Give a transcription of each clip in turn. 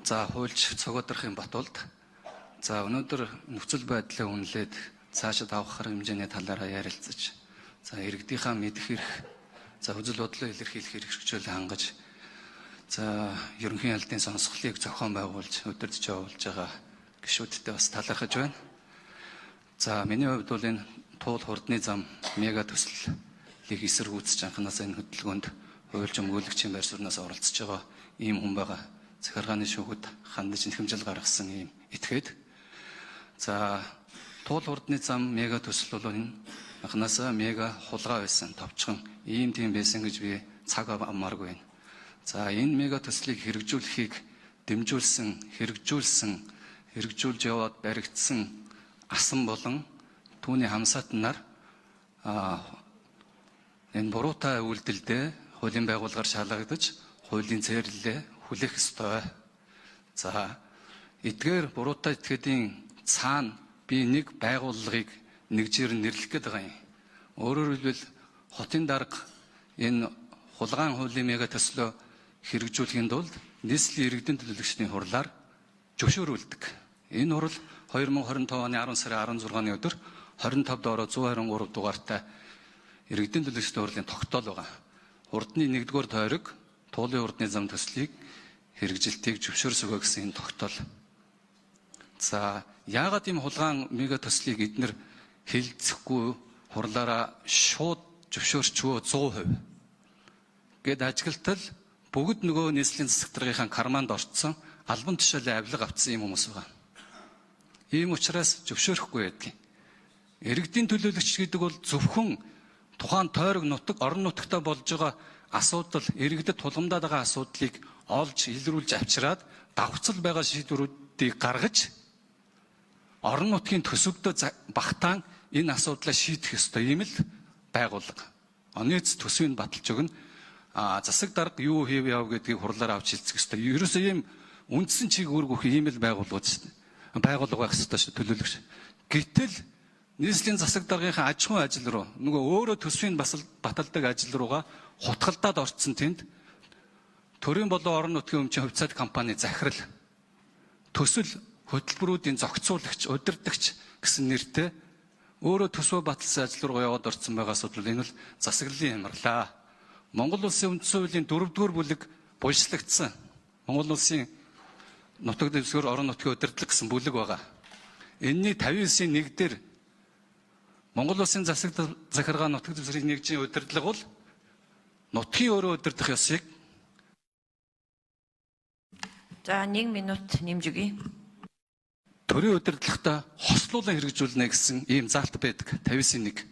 За хуульч цогоодрохын батулд за өнөөдөр нөхцөл байдлаа үнэлээд цаашид авах хэмжээний талаараа ярилцаж за иргэдийнхаа мэдэх эрх за үзэл бодлоо илэрхийлэх хэрэгжүүлэлт хангаж за ерөнхий албаны сонсголыг зохион байгуулж өдөрж явуулж байгаа гишүүдтэй бас талархаж байна. За миний хувьд бол энэ туул хурдны зам мега төслийг эсэргүүцэж анханасаа энэ хөтөлбөрөнд хуульч өмгөөлөгчийн байр сууриас оролцож байгаа ийм хүн байгаа. Захиргааны шүүхэд хандаж нэхэмжил гаргасан ийм этгээд за туул хурдны зам мега төсөл бол энэ анханасаа мега хулгай байсан товчхон ийм тийм байсан гэж би цаг авмааргүй байна. За энэ мега төслийг хэрэгжүүлэхийг дэмжүүлсэн, хэрэгжүүлж яваад баригдсан асан болон түүний хамсаатнаар энэ буруутай үйлдэлдээ хуулийн байгууллагаар шалгагдаж хуулийн зээрлэлээ хүлээх ёстой. За эдгээр буруутай этгээдийн цаана би нэг байгууллагыг нэгжээр нэрлэх гээд байгаа юм. Өөрөөр хэлбэл хотын дарга энэ хулгайн хуулийн мега төслөө хэрэгжүүлэхийн тулд нийслэлийн иргэдийн төлөөлөгчдийн хурлаар зөвшөөрүүлдэг. Энэ хурал 2025 оны 10 сарын 16-ны өдөр 25 доороо 123 дугаартай иргэдийн төлөөлөгчдийн хурлын тогтоол байгаа. Хурдны 1-р тойрог туулын хурдны зам төслийг хэрэгжилтийг зөвшөөрсөгөө гэсэн энэ тогтоол. За яагаад ийм хулгаан мега төслийг эднэр хилцэхгүй хурлаараа шууд зөвшөөрчвөө 100% гэд ажиглалтал бүгд нөгөө нийслэлийн засаг даргынхаа карманд орцсон албан тушаалын авилга авцсан юм хүмүүс байгаа. Ийм учраас зөвшөөрөхгүй байдаг. Иргэдийн төлөөлөгч гэдэг бол зөвхөн тухайн тойрог нутаг орон нутагтаа болж байгаа асуудал, иргэдэд тулгамдаад байгаа асуудлыг олж илрүүлж авчираад давхцал байгаа шийдвэрүүдийг гаргаж орон нутгийн төсөвдөө багтаан энэ асуудлаа шийдэх ёстой ийм л байгууллага. Онц төсвийг баталж өгнө. Засаг дарга юу хийв яв гэдгийг хурлаар авч хэлцэх ёстой. Ерөөсөө ийм үндсэн чиг үүргөх ийм л байгууллага байх ёстой шүү төлөөлөгч. Гэтэл нийслэлийн засаг даргынхаа аж ахуйн ажил руу нөгөө өөрөө төсвийг баталдаг ажил руугаа хутгалдаад орцсон тэнд төрийн болон орон нутгийн өмчийн хувьцаат компани захирал төсөл хөтөлбөрүүдийн зохицуулагч, удирдагч гэсэн нэртэй өөрөө төсвөө баталсан ажил руу яваад орцсон байгаас бол энэ бол засаглалын хямралаа. Монгол улсын үндсэн хуулийн 4-р бүлэг булшлагдсан. Монгол улсын нутаг дэвсгэр орон нутгийн удирдлага гэсэн бүлэг байгаа. Энэний 59-ийн 1 дээр Монгол улсын засаг захиргаа нутаг дэвсгэрийн нэгжийн удирдлага бол нутгийн өөрөө удирдах ёсыг за 1 минут нэмж өгье. Төрийн удирдлагатаа хослуулан хэрэгжүүлнэ гэсэн ийм заалт байдаг 59-ийн 1.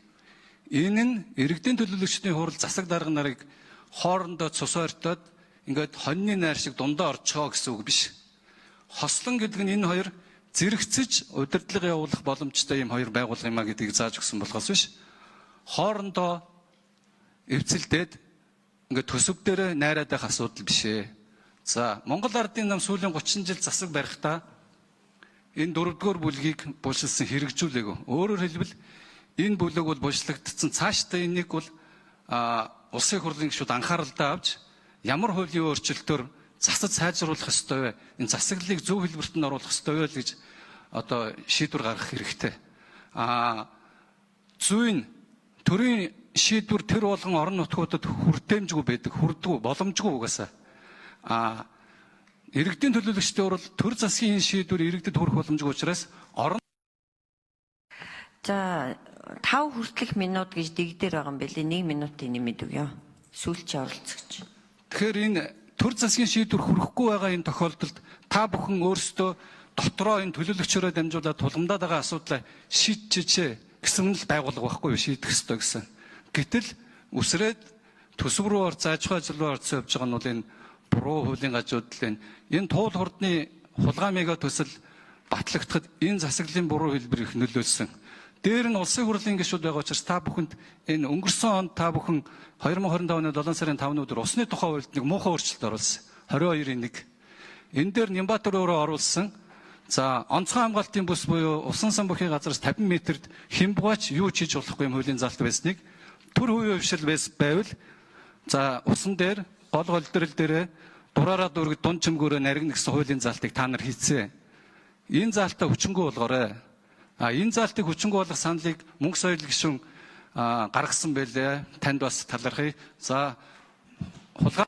Энэ нь иргэдийн төлөөлөгчдийн хурал засаг дарга нарыг хоорондоо цус ойртоод ингээд хоньны найр шиг дундаа орчхоо гэсэн үг биш. Хослон гэдэг нь энэ хоёр зэрэгцэж удирдлага явуулах боломжтой ийм хоёр байгууллага юм а гэдгийг зааж өгсөн болохоос биш. Хоорондоо эвцэлдээд ингээд төсөв дээр найраад байх асуудал биш ээ. За Монгол Ардын нам сүүлийн 30 жил засаг барихтаа энэ 4-р бүлгийг булшилсан хэрэгжүүлээгөө. Өөрөөр хэлбэл энэ бүлэг бол булшлагдсан. Цаашдаа энийг бол улсын хурлын гишүүд анхааралтай авч ямар хуулийн өөрчлөлтөөр засаж сайжруулах ёстой вэ? Энэ засаглалыг зөв хэлбэрт нь оруулах ёстой вэ гэж одоо шийдвэр гаргах хэрэгтэй. Зүйн төрийн шийдвэр тэр болгон орон нутгуудад хүртээмжгүй байдаг, хүрдэггүй, боломжгүй угаасаа. Иргэдийн төлөөлөгчдийн хурал төр засгийн шийдвэр иргэдэд хүрэх боломжгүй учраас орон за 5 хүртэлх минут гэж дэгдэр байгаа юм билий. 1 минутын нэмэд өгье. Сүүлчийн оролцогч. Тэгэхээр энэ төр засгийн шийдвэр хүрэхгүй байгаа энэ тохиолдолд та бүхэн өөрсдөө дотроо энэ төлөөлөгчөөрөө дамжуулаад тулгамдаад байгаа асуудлаа шийдчихээ гэсэн л байгууллага байхгүй юу, шийдэх ёстой гэсэн. Гэтэл үсрээд төсөв рүү орж аж ахуй ажил руу орж явж байгаа нь бол энэ буруу хуулийн гажуудлын энэ туул хурдны хулгай мега төсөл батлагдахад энэ засаглалын буруу хэлбэр их нөлөөлсөн. Дээр нь улсын хурлын гишүүд байгаа учраас та бүхэнд энэ өнгөрсөн онд та бүхэн 2025 оны 7 сарын 5-ны өдөр усны тухай хуульд нэг муухай өөрчлөлт оруулсан. 22-ийн 1. Энэ дээр Нямбатар өөрөө оруулсан. За онцгой хамгаалтын бүс буюу усан сан бүхий газараас 50 метрт хямбгаач юу ч хийж болохгүй юм хуулийн залт байсныг төр хувийн хвшил байвал за усан дээр гол голдрол дээр дураараа дүүрэг дунд чимгөөрөө наригна гэсэн хуулийн заалтыг та нар хийцээ. Энэ заалтаа хүчингү болгоорой. Энэ заалтыг хүчингү болгох саналыг мөнгө соёлын гишүүн гаргасан байлээ. Танд бас талархъя. За хулгай